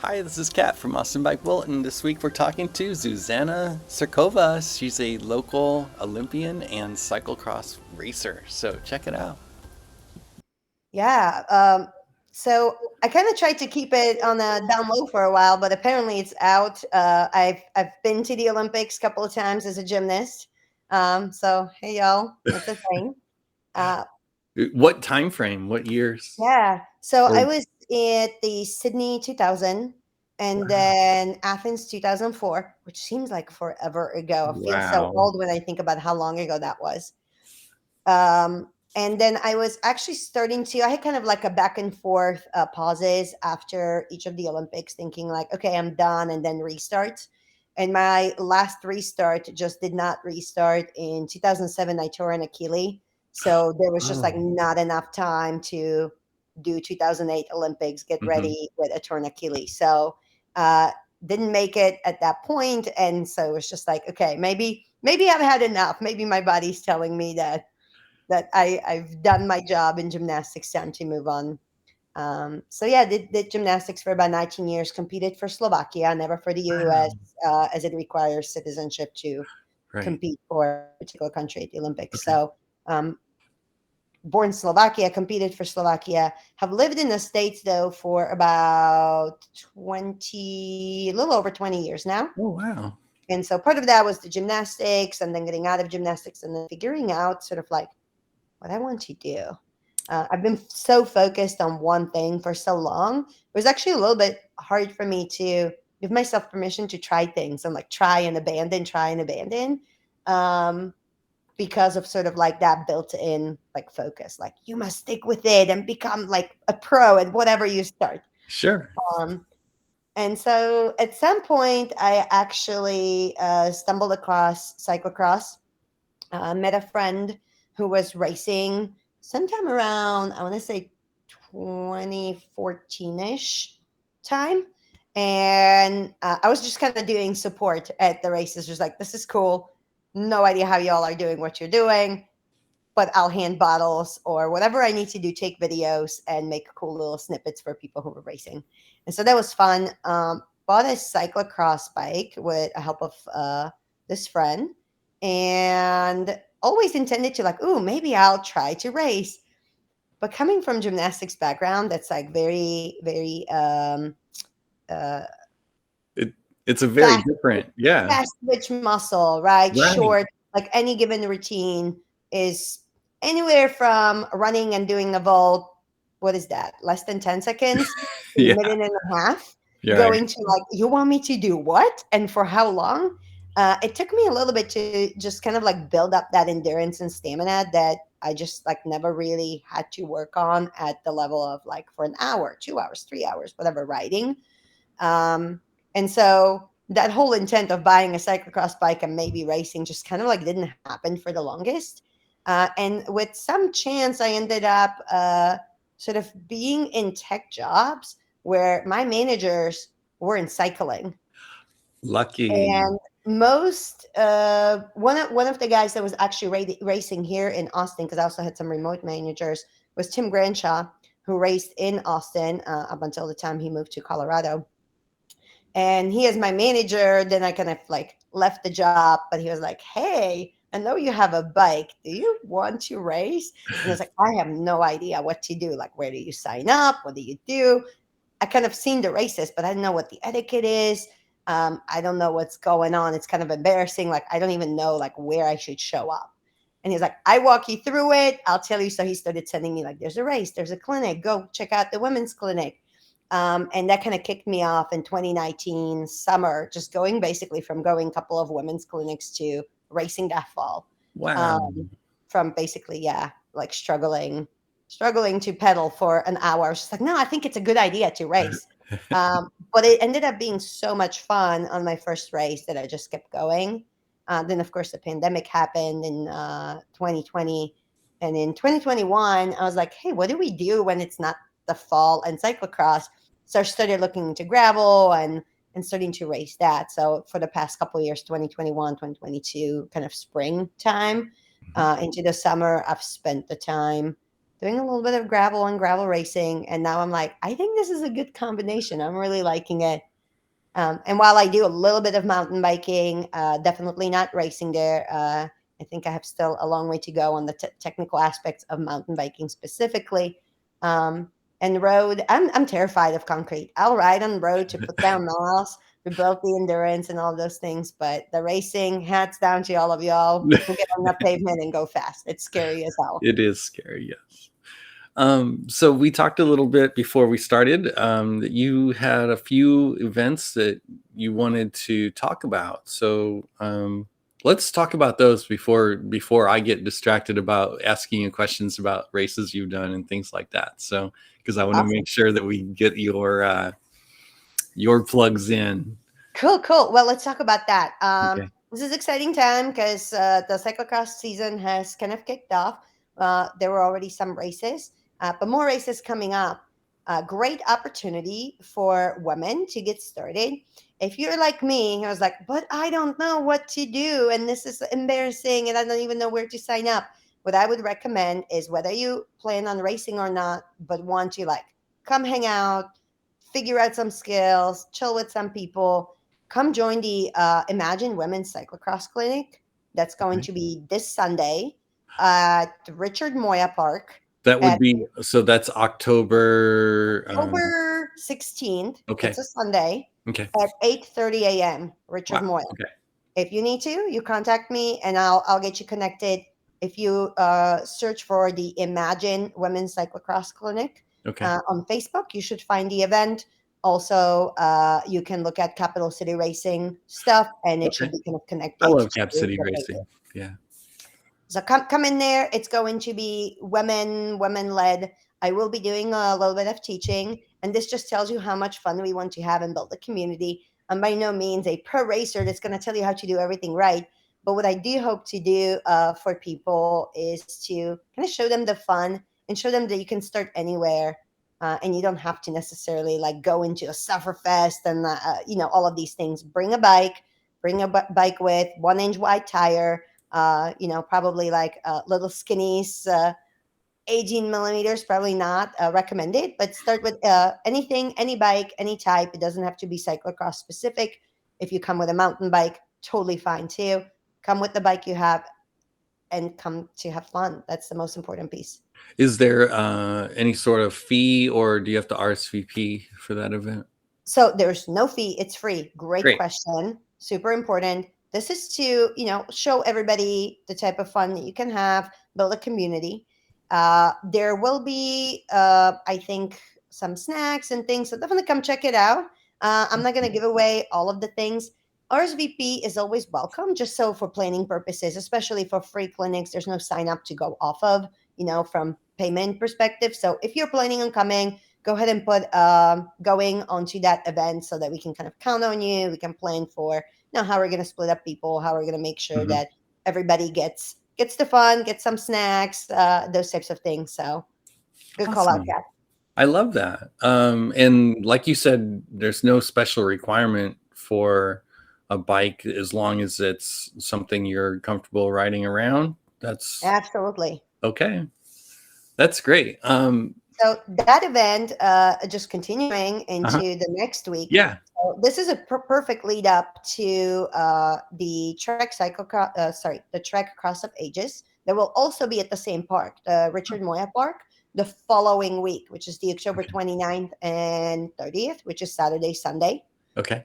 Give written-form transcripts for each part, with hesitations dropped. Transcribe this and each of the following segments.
Hi, this is Kat from Austin Bike Bulletin. This week we're talking to Zuzana Sekerova. She's a local Olympian and cyclocross racer. So check it out. Yeah. So I kind of tried to keep it on a down low for a while, but apparently it's out. I've been to the Olympics a couple of times as a gymnast. So hey y'all, it's a thing. Uh, What time frame? What years? yeah. So I Or was at the Sydney 2000 and wow. then Athens 2004, which seems like forever ago. I feel so Wow. old when I think about how long ago that was. And then I was actually starting to, I had kind of like a back and forth pauses after each of the Olympics, thinking like, okay, I'm done, and then restart. And my last restart just did not restart. In 2007, I tore an Achilles. So there was just like Oh. not enough time to do 2008 Olympics, get Hmm. ready with a torn Achilles. So uh, didn't make it at that point. And so it was just like, okay, maybe I've had enough. Maybe my body's telling me that I've done my job in gymnastics, time to move on. So yeah, did gymnastics for about 19 years, competed for Slovakia, never for the US, Wow. as it requires citizenship to Right. compete for a particular country at the Olympics. Okay. So born in Slovakia, competed for Slovakia, have lived in the States though for about 20, a little over 20 years now. Oh, wow. And so part of that was the gymnastics and then getting out of gymnastics and then figuring out sort of like what I want to do. I've been so focused on one thing for so long. It was actually a little bit hard for me to give myself permission to try things and like try and abandon, um, because of sort of like that built-in like focus. Like you must stick with it and become like a pro at whatever you start. Sure. Um, and so at some point, I actually stumbled across cyclocross. Met a friend who was racing sometime around, I want to say 2014-ish time. And I was just kind of doing support at the races, just like, this is cool. No idea how y'all are doing what you're doing, but I'll hand bottles or whatever I need to do, take videos and make cool little snippets for people who were racing. And so that was fun. Bought a cyclocross bike with the help of this friend, and always intended to like, ooh, maybe I'll try to race. But coming from gymnastics background, that's like very, very uh, It, it's a very fast, different, yeah. fast twitch muscle, right? Right. Short, like any given routine is anywhere from running and doing a vault. What is that? Less than 10 seconds, to a Yeah. minute and a half. You're right. Going to like, you want me to do what and for how long? It took me a little bit to just kind of like build up that endurance and stamina that I just like never really had to work on at the level of like for an hour, 2 hours, 3 hours, whatever riding. And so that whole intent of buying a cyclocross bike and maybe racing just kind of like didn't happen for the longest. And with some chance, I ended up sort of being in tech jobs where my managers were in cycling. Lucky. And most one of the guys that was actually racing here in Austin, because I also had some remote managers, was Tim Grenshaw, who raced in Austin up until the time he moved to Colorado. And he is my manager. Then I kind of like left the job, but he was like, hey, I know you have a bike, do you want to race? And I was like, I have no idea what to do, like where do you sign up, what do you do? I kind of seen the races, but I don't know what the etiquette is. I don't know what's going on. It's kind of embarrassing, like I don't even know like where I should show up. And he's like, I walk you through it, I'll tell you. So he started sending me like, there's a race, there's a clinic, go check out the women's clinic. And that kind of kicked me off in 2019 summer, just going basically from going a couple of women's clinics to racing that fall. Wow. Um, from basically, yeah, like struggling to pedal for an hour. I was just like, no, I think it's a good idea to race. But it ended up being so much fun on my first race that I just kept going. Then, of course, the pandemic happened in 2020. And in 2021, I was like, hey, what do we do when it's not the fall and cyclocross? So I started looking into gravel and starting to race that. So for the past couple of years, 2021, 2022, kind of springtime Mhm. into the summer, I've spent the time doing a little bit of gravel and gravel racing. And now I'm like, I think this is a good combination. I'm really liking it. And while I do a little bit of mountain biking, definitely not racing there. I think I have still a long way to go on the technical aspects of mountain biking specifically. Um, and road, I'm terrified of concrete. I'll ride on road to put down miles, to build the endurance and all those things. But the racing, hats down to all of y'all who get on that pavement and go fast. It's scary as hell. It is scary, yes. So we talked a little bit before we started that you had a few events that you wanted to talk about. So let's talk about those before I get distracted about asking you questions about races you've done and things like that. So because I want to make sure that we get your plugs in. Cool. Well, let's talk about that. Okay. This is exciting time because the cyclocross season has kind of kicked off. There were already some races, but more races coming up. Great opportunity for women to get started. If you're like me, I was like, but I don't know what to do, and this is embarrassing, and I don't even know where to sign up. What I would recommend is whether you plan on racing or not, but want to like come hang out, figure out some skills, chill with some people, come join the Imagine Women's Cyclocross Clinic. That's going to be this Sunday at Richard Moya Park. That would be, so that's October 16th. Okay. It's a Sunday. Okay. At 8:30 a.m. Richard Moya. Okay. If you need to, you contact me and I'll get you connected. If you search for the Imagine Women's Cyclocross Clinic on Facebook, you should find the event. Also, you can look at Capital City Racing stuff, and it should be kind of connected. I love Cap City Racing. Yeah. So come in there. It's going to be women led. I will be doing a little bit of teaching, and this just tells you how much fun we want to have and build a community. I'm by no means a pro racer that's going to tell you how to do everything right. But what I do hope to do for people is to kind of show them the fun and show them that you can start anywhere. And you don't have to necessarily like go into a sufferfest and, all of these things. Bring a bike with 1-inch wide tire, probably like little skinnies, 18 millimeters, probably not recommended, but start with anything, any bike, any type. It doesn't have to be cyclocross specific. If you come with a mountain bike, totally fine too. Come with the bike you have and come to have fun. That's the most important piece. Is there any sort of fee, or do you have to RSVP for that event? So there's no fee. It's free. Great question. Super important. This is to, show everybody the type of fun that you can have, build a community. There will be, I think, some snacks and things. So definitely come check it out. I'm not going to give away all of the things. RSVP is always welcome, just so for planning purposes, especially for free clinics. There's no sign up to go off of, from payment perspective. So if you're planning on coming, go ahead and put going onto that event so that we can kind of count on you. We can plan for how we're going to split up people, how we're going to make sure that everybody gets the fun, get some snacks, those types of things. So good call out, Kat. I love that. And like you said, there's no special requirement for a bike as long as it's something you're comfortable riding around. That's absolutely okay. That's great. So that event, just continuing into the next week. Yeah. So this is a perfect lead up to the Trek the Trek Cross of Ages. That will also be at the same park, the Richard Moya Park, the following week, which is the October 29th and 30th, which is Saturday, Sunday. Okay.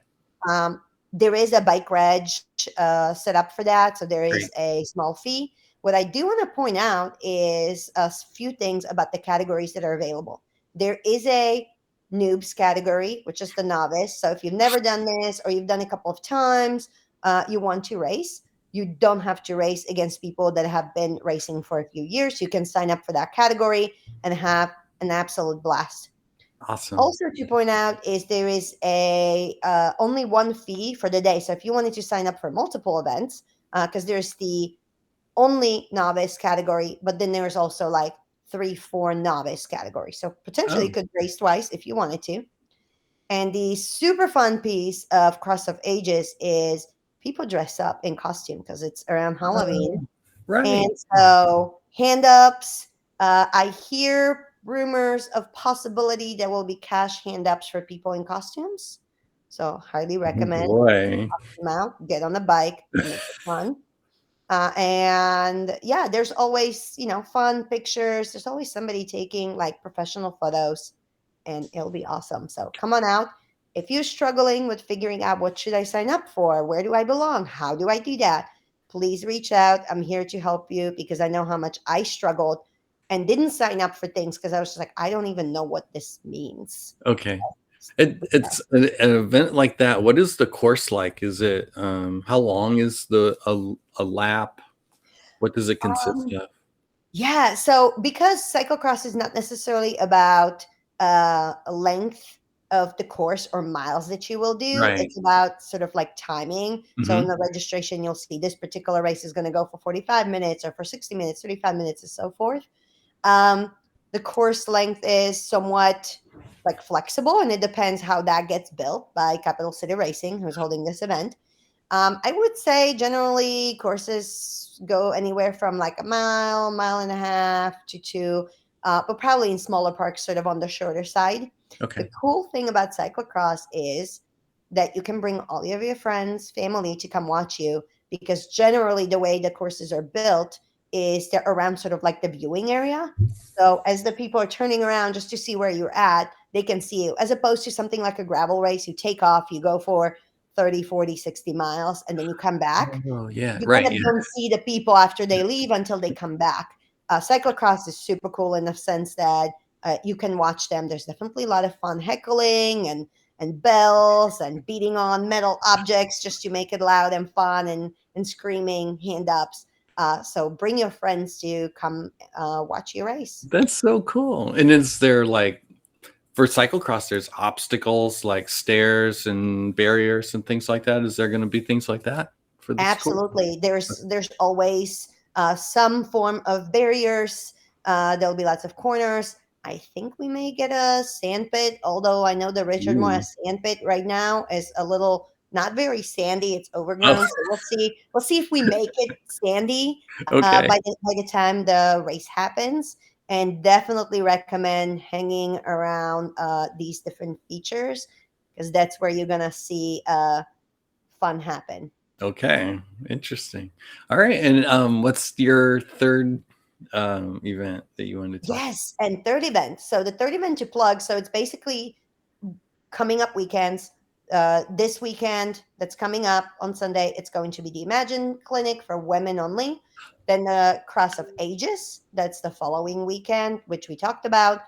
There is a bike reg set up for that. So there is a small fee. What I do want to point out is a few things about the categories that are available. There is a noobs category, which is the novice. So if you've never done this or you've done a couple of times, you want to race, you don't have to race against people that have been racing for a few years. You can sign up for that category and have an absolute blast. Awesome. Also to point out is there is a only one fee for the day. So if you wanted to sign up for multiple events, because there's the only novice category, but then there's also like 3-4 novice categories. So potentially you could race twice if you wanted to. And the super fun piece of Cross of Ages is people dress up in costume because it's around Halloween. Right. And so hand ups, I hear rumors of possibility there will be cash hand-ups for people in costumes. So highly Oh recommend boy. come out, get on the bike, make it fun. And yeah, there's always, fun pictures. There's always somebody taking like professional photos, and it'll be awesome. So come on out. If you're struggling with figuring out what should I sign up for, where do I belong, how do I do that, please reach out. I'm here to help you because I know how much I struggled and didn't sign up for things because I was just like, I don't even know what this means. Okay. It's an event like that. What is the course like? Is it how long is a lap? What does it consist Um, of? Yeah, so because cyclocross is not necessarily about length of the course or miles that you will do, Right. it's about sort of like timing. So in Hmm. the registration, you'll see this particular race is going to go for 45 minutes or for 60 minutes, 35 minutes, and so forth. Um, the course length is somewhat like flexible, and it depends how that gets built by Capital City Racing, who's holding this event. I would say generally courses go anywhere from like a mile, mile and a half to two, but probably in smaller parks, sort of on the shorter side. The Okay. cool thing about cyclocross is that you can bring all of your friends, family to come watch you because generally the way the courses are built is they're around sort of like the viewing area. So as the people are turning around just to see where you're at, they can see you as opposed to something like a gravel race. You take off, you go for 30, 40, 60 miles, and then you come back. Oh yeah. You kind Right. of Yeah. don't see the people after they leave until they come back. Cyclocross is super cool in the sense that you can watch them. There's definitely a lot of fun heckling and bells and beating on metal objects just to make it loud and fun and screaming hand ups. So bring your friends to come watch your race. That's so cool. And is there like for cyclocross, there's obstacles like stairs and barriers and things like that. Is there going to be things like that for this course? Absolutely. There's always some form of barriers. There'll be lots of corners. I think we may get a sand pit, although I know the Richard Moore Ooh. sand pit right now is a little not very sandy. It's Oh, overgrown, so we'll see. We'll see if we make it sandy okay. by the time the race happens. And definitely recommend hanging around these different features because that's where you're gonna see fun happen. Okay. Interesting. All right. And what's your third event that you wanted to talk Yes, and third event. So the third event to plug. So it's basically coming up weekends. This weekend that's coming up on Sunday, it's going to be the Imagine Clinic for women only. Then the Cross of Ages, that's the following weekend, which we talked about.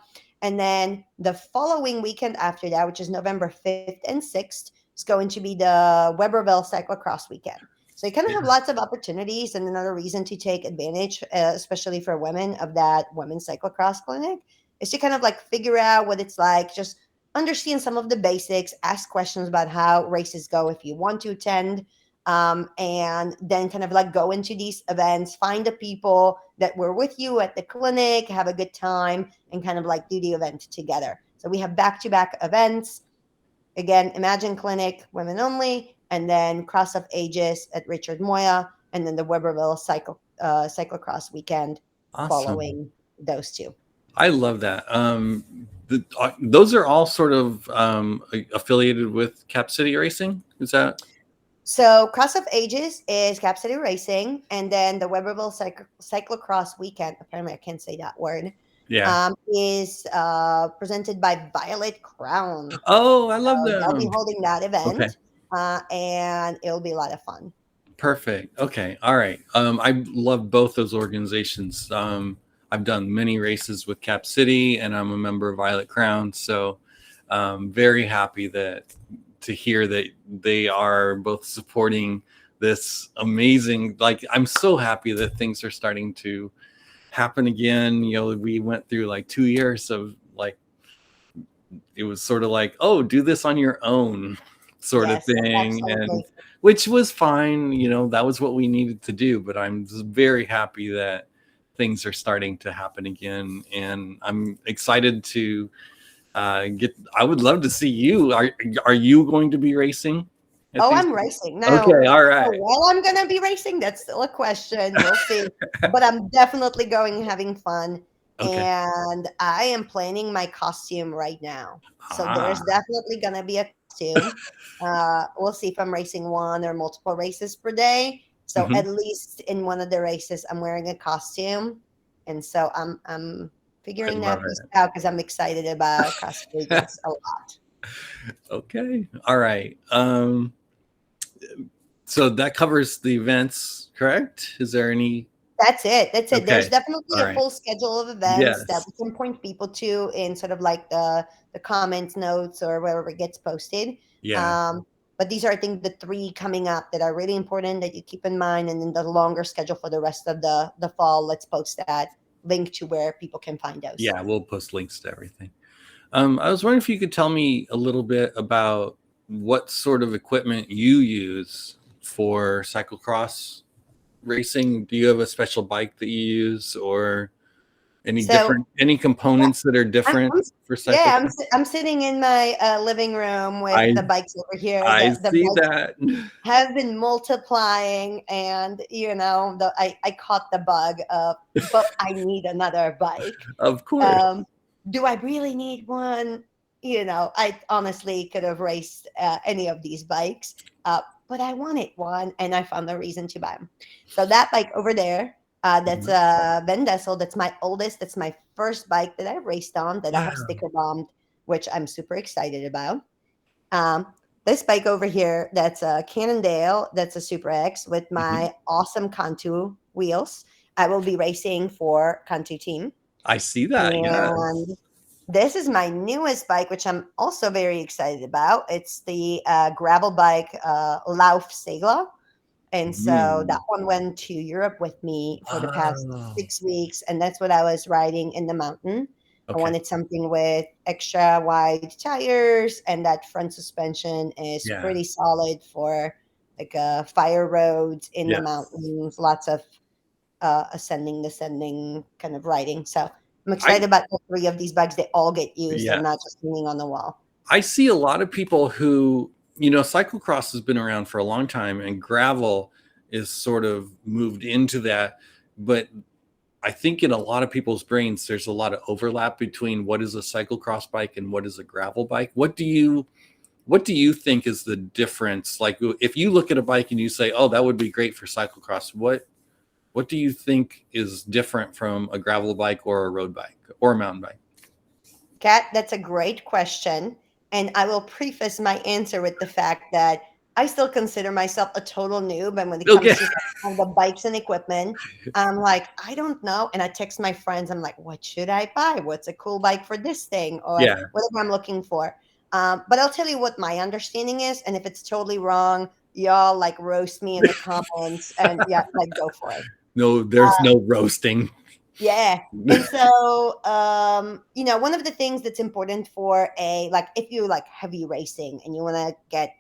And then the following weekend after that, which is November 5th and 6th, is going to be the Weberville Cyclocross weekend. So you kind of have Yeah. lots of opportunities and another reason to take advantage, especially for women, of that women's cyclocross clinic is to kind of like figure out what it's like, just understand some of the basics, ask questions about how races go if you want to attend, and then kind of like go into these events, find the people that were with you at the clinic, have a good time, and kind of like do the event together. So we have back to back events. Again, Imagine Clinic, women only, and then Cross of Ages at Richard Moya, and then the Weberville Cyclocross weekend Awesome. following those two. I love that. Those are all sort of affiliated with Cap City Racing. Is that? So Cross of Ages is Cap City Racing, and then the Weberville Cyclocross Weekend. Apparently, I can't say that word. Yeah. Is presented by Violet Crown. Oh, I love So they'll be them. holding that Okay. event, and it'll be a lot of fun. Perfect. Okay. All right. I love both those organizations. I've done many races with Cap City, and I'm a member of Violet Crown. So, very happy that to hear that they are both supporting this amazing. Like, I'm so happy that things are starting to happen again. You know, we went through like 2 years of like it was sort of like, oh, do this on your own sort of Yes, thing, and absolutely. which was fine. You know, that was what we needed to do. But I'm just very happy that things are starting to happen again, and I'm excited to get. I would love to see you. Are you going to be racing at Oh, these? I'm racing now. Okay, all How right. well I'm gonna be racing? That's still a question. We'll see. But I'm definitely going, having fun. Okay. and I am planning my costume right now. So there's Ah. definitely gonna be a costume. We'll see if I'm racing one or multiple races per day. So Mhm. at least in one of the races, I'm wearing a costume, and so I'm I figuring love that piece it. out because I'm excited about Casa Vegas a lot. Okay. All right. So that covers the events, correct? Is there any? That's it. That's it. There's Okay. definitely All a right. full schedule of events that Yes. we can point people to in sort of like the comments, notes, or wherever it gets posted. Yeah. Um, but these are, I think, the three coming up that are really important that you keep in mind, and then the longer schedule for the rest of the fall. Let's post that link to where people can find those. Yeah. We'll post links to everything. I was wondering if you could tell me a little bit about what sort of equipment you use for cyclocross racing. Do you have a special bike that you use, or So any yeah, components that are different I'm for yeah, cyclocross? I'm sitting in my living room with I the bikes over here. I The see bikes that. have been multiplying, and I caught the bug of, but I need another bike. Of course. um do I really need one? I honestly could have raced any of these bikes, but I wanted one, and I found a reason to buy them. So that bike over there, that's Mhm. a Vendessel. That's my oldest. That's my first bike that I raced on, that I have Wow. sticker bombed, which I'm super excited about. um, this bike over here, that's a Cannondale. That's a Super X with Mhm. my awesome Cantu wheels. I will be racing for Cantu team. I see that. And Yes. this is my newest bike, which I'm also very excited about. It's the gravel bike, Lauf Segler. And so that Mm. one went to Europe with me for the past Oh. 6 weeks. And that's what I was riding in the mountain. I Okay. wanted something with extra wide tires, and that front suspension is Yeah. pretty solid for like fire roads in the Yes. mountains, lots of ascending, descending kind of riding. So I'm I excited about all three of these bikes. They all get used. They're not yes. just hanging on the wall. I see a lot of people who, cyclocross has been around for a long time and gravel is sort of moved into that. But I think in a lot of people's brains, there's a lot of overlap between what is a cyclocross bike and what is a gravel bike. What do you think is the difference? Like if you look at a bike and you say, "Oh, that would be great for cyclocross," what do you think is different from a gravel bike or a road bike or a mountain bike? Kat, that's a great question. And I will preface my answer with the fact that I still consider myself a total noob. And when it Okay. comes to all the bikes and equipment, I'm like, I don't know. And I text my friends, I'm like, what should I buy? What's a cool bike for this thing? Or Yeah. whatever I'm looking for. But I'll tell you what my understanding is. And if it's totally wrong, y'all like roast me in the comments, and yeah, like go for it. No, there's no roasting. Yeah. And so, one of the things that's important for if you like heavy racing and you want to get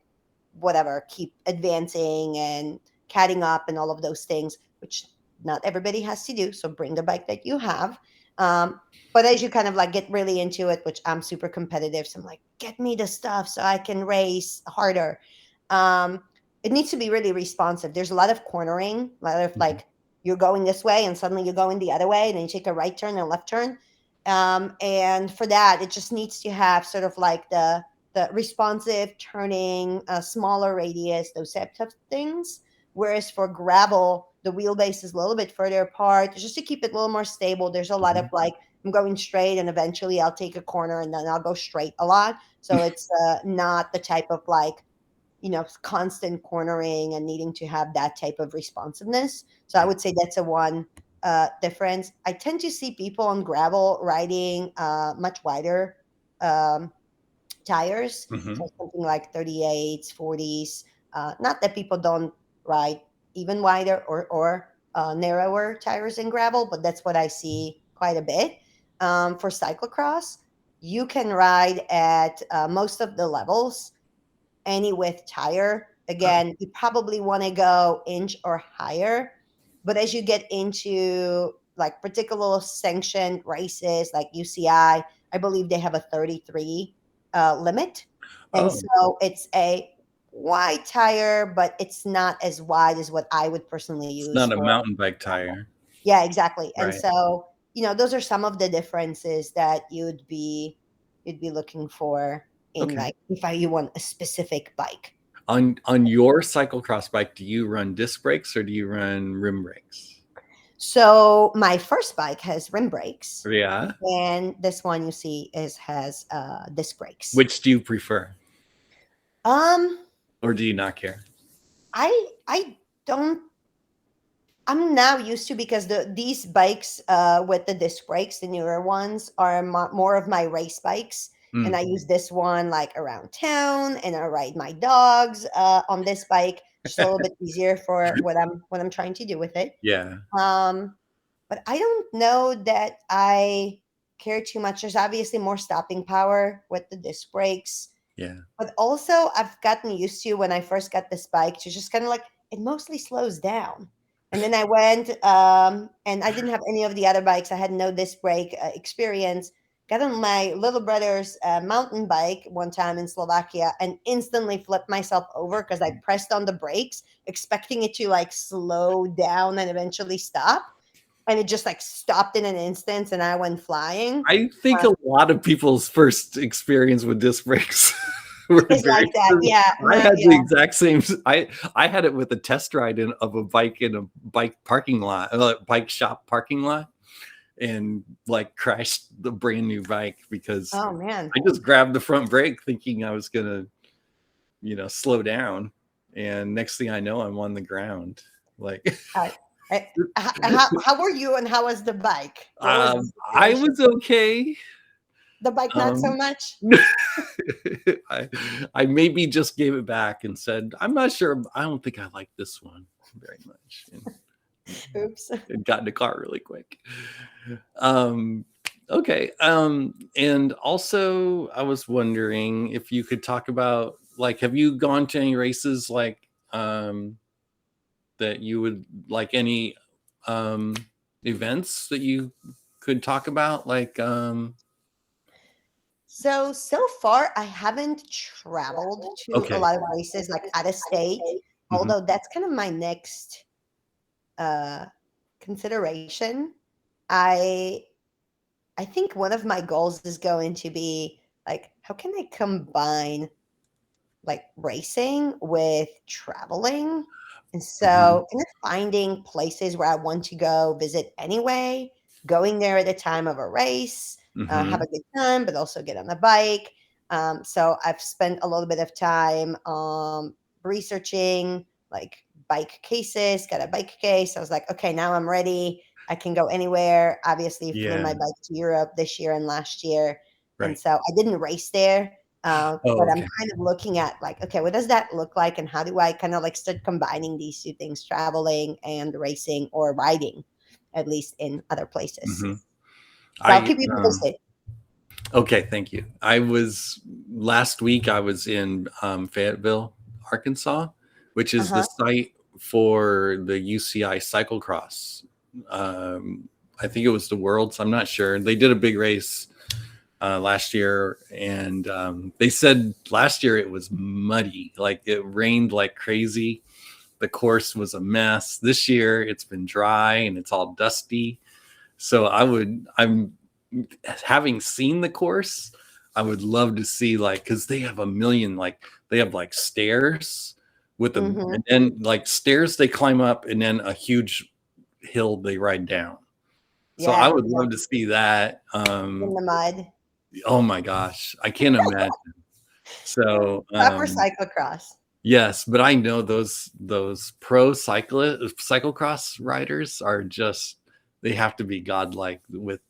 whatever, keep advancing and catting up and all of those things, which not everybody has to do. So bring the bike that you have. But as you kind of like get really into it, which I'm super competitive, so I'm like, get me the stuff so I can race harder. Um, it needs to be really responsive. There's a lot of cornering, a lot of Mhm. like you're going this way and suddenly you're going the other way, and then you take a right turn and a left turn. And for that, it just needs to have sort of like the responsive turning, smaller radius, those types of things. Whereas for gravel, the wheelbase is a little bit further apart, just to keep it a little more stable. There's a lot of Mhm. like, I'm going straight and eventually I'll take a corner and then I'll go straight a lot. So it's not the type of like, constant cornering and needing to have that type of responsiveness. So I Yeah. would say that's a one difference. I tend to see people on gravel riding much wider um, tires, Mhm. so something like 38s, 40s. Not that people don't ride even wider or narrower tires in gravel, but that's what I see quite a bit. For cyclocross, you can ride at most of the levels any width tire. Oh. Again, you probably want to go inch or higher. But as you get into like particular sanctioned races like UCI, I believe they have a 33 limit. And Oh, so it's a wide tire, but it's not as wide as what I would personally it's use not a for mountain bike gravel. tire. Yeah, exactly. And Right. so, those are some of the differences that you'd be looking for in, Okay. like, if you want a specific bike. On your cyclocross bike, do you run disc brakes or do you run rim brakes? So my first bike has rim brakes, Yeah. and this one you see has disc brakes. Which do you prefer, Um, or do you not care? I don't. I'm now used to, because these bikes with the disc brakes, the newer ones, are more of my race bikes, and Mm. I use this one like around town, and I ride my dogs on this bike. Just a little bit easier for what I'm trying to do with it. Yeah. Um, but I don't know that I care too much. There's obviously more stopping power with the disc brakes, Yeah. but also I've gotten used to, when I first got this bike, to just kind of like, it mostly slows down. And then I went, and I didn't have any of the other bikes. I had no disc brake experience. Got on my little brother's mountain bike one time in Slovakia, and instantly flipped myself over because I pressed on the brakes, expecting it to like slow down and eventually stop. And it just like stopped in an instant, and I went flying. I think a lot of people's first experience with disc brakes were It's like very that. similar. Yeah. I had the Yeah. exact same. I had it with a test ride of a bike in a bike parking lot, bike shop parking lot, and like crashed the brand new bike because Oh man. I just grabbed the front brake thinking I was gonna, slow down, and next thing I know, I'm on the ground. Like, How were you, and how was the bike? What was the I situation? was okay. The bike, not so Um, much. I maybe just gave it back and said, I'm not sure. I don't think I like this one very much. Oops. And got in the car really quick. Okay. And also I was wondering if you could talk about, like, have you gone to any races like that you would like, any events that you could talk about? Like So far, I haven't traveled to a okay. lot of races, like out of state. Mhm. Although that's kind of my next uh, consideration. I I think one of my goals is going to be like, how can I combine like racing with traveling? And Mhm. so kind of finding places where I want to go visit anyway, going there at the time of a race, have Mhm. a good time, but also get on a bike. So I've spent a little bit of time researching like bike cases, got a bike case. I was like, okay, now I'm ready. I can go anywhere. Obviously, flew Yeah. my bike to Europe this year and last year. And Right. so I didn't race there, Oh, but I'm okay. kind of looking at like, okay, what does that look like, and how do I kind of like start combining these two things, traveling and racing, or riding, at least in other places. Mhm. So I'll I keep you posted. okay, thank you. Last week I was in Fayetteville, Arkansas, which is the Uh-huh. site for the UCI cyclocross. I think it was the Worlds. I'm not sure. They did a big race last year, and they said last year it was muddy, like it rained like crazy. The course was a mess. This year it's been dry and it's all dusty. So I'm having seen the course, I would love to see, like, because they have a million, like they have like stairs with them, Hmm. and then like stairs they climb up, and then a huge hill they ride down. So I Yeah, would yeah, love to see that. in the mud. Oh my gosh, I can't imagine. So Proper cyclocross. yes, but I know those pro cyclocross riders are just, they have to be godlike with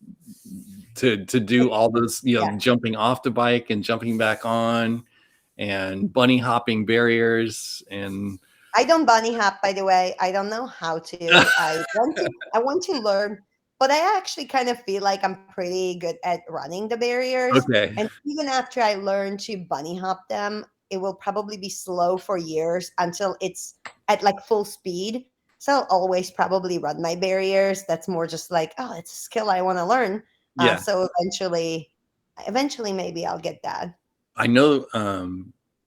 to do all those, Yeah. jumping off the bike and jumping back on and bunny hopping barriers and I don't bunny hop, by the way. I don't know how to. I want to learn, but I actually kind of feel like I'm pretty good at running the barriers. okay. And even after I learn to bunny hop them, it will probably be slow for years until it's at like full speed. So I'll always probably run my barriers. That's more just like, oh, it's a skill I want to learn. Yeah, So eventually, maybe I'll get that. I know.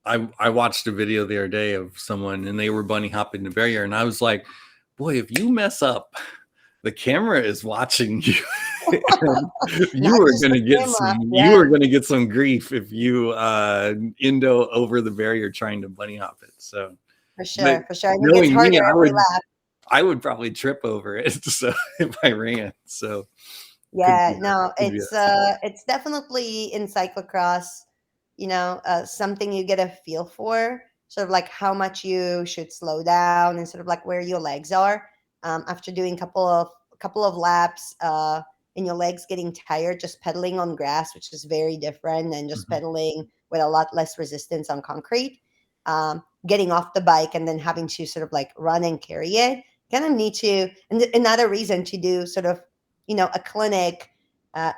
I watched a video the other day of someone and they were bunny hopping the barrier, and I was like, boy, if you mess up, the camera is watching you. And you Not were just going the to get swim lap. you Yeah, were going to get some grief if you indo over the barrier trying to bunny hop it. So, for but sure, for sure. And it gets knowing me, harder every lap. I would probably trip over it. So if I ran, so Yeah, no, could be that. it's definitely in cyclocross, something you get a feel for, sort of like how much you should slow down and sort of like where your legs are after doing couple of laps, and your legs getting tired just pedaling on grass, which is very different than just Mhm. pedaling with a lot less resistance on concrete. Getting off the bike and then having to sort of like run and carry it. Kind of need to, and another reason to do sort of a clinic,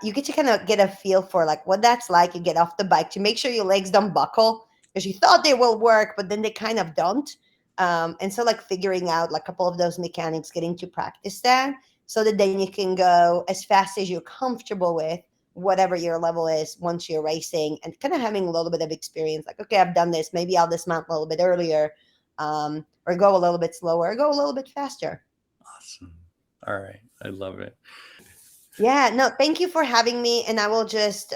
you get to kind of get a feel for like what that's like. You get off the bike to make sure your legs don't buckle because you thought they will work, but then they kind of don't. And so like figuring out like a couple of those mechanics, getting to practice that so that then you can go as fast as you're comfortable with whatever your level is once you're racing, and kind of having a little bit of experience like, okay, I've done this, maybe I'll dismount a little bit earlier, or go a little bit slower or go a little bit faster. Awesome. All right, I love it. Yeah, no, thank you for having me. And I will just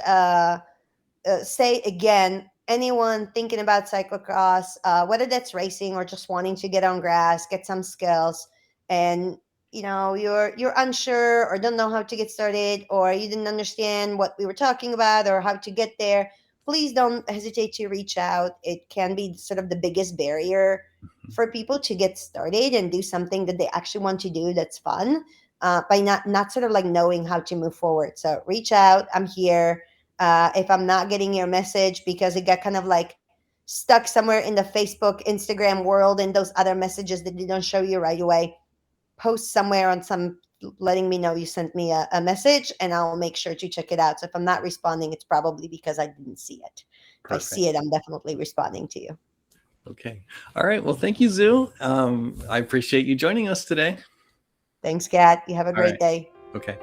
say again, anyone thinking about cyclocross, whether that's racing or just wanting to get on grass, get some skills, and you're unsure or don't know how to get started, or you didn't understand what we were talking about or how to get there, please don't hesitate to reach out. It can be sort of the biggest barrier for people to get started and do something that they actually want to do that's fun, by not sort of like knowing how to move forward. So reach out. I'm here. If I'm not getting your message because it got kind of like stuck somewhere in the Facebook, Instagram world, and those other messages that they don't show you right away, post somewhere on some letting me know you sent me a message, and I'll make sure to check it out. So if I'm not responding, it's probably because I didn't see it. If I Perfect. see it, I'm definitely responding to you. Okay. All right. Well, thank you, Zoo. I appreciate you joining us today. Thanks, Kat. You have a All right. great day. Okay.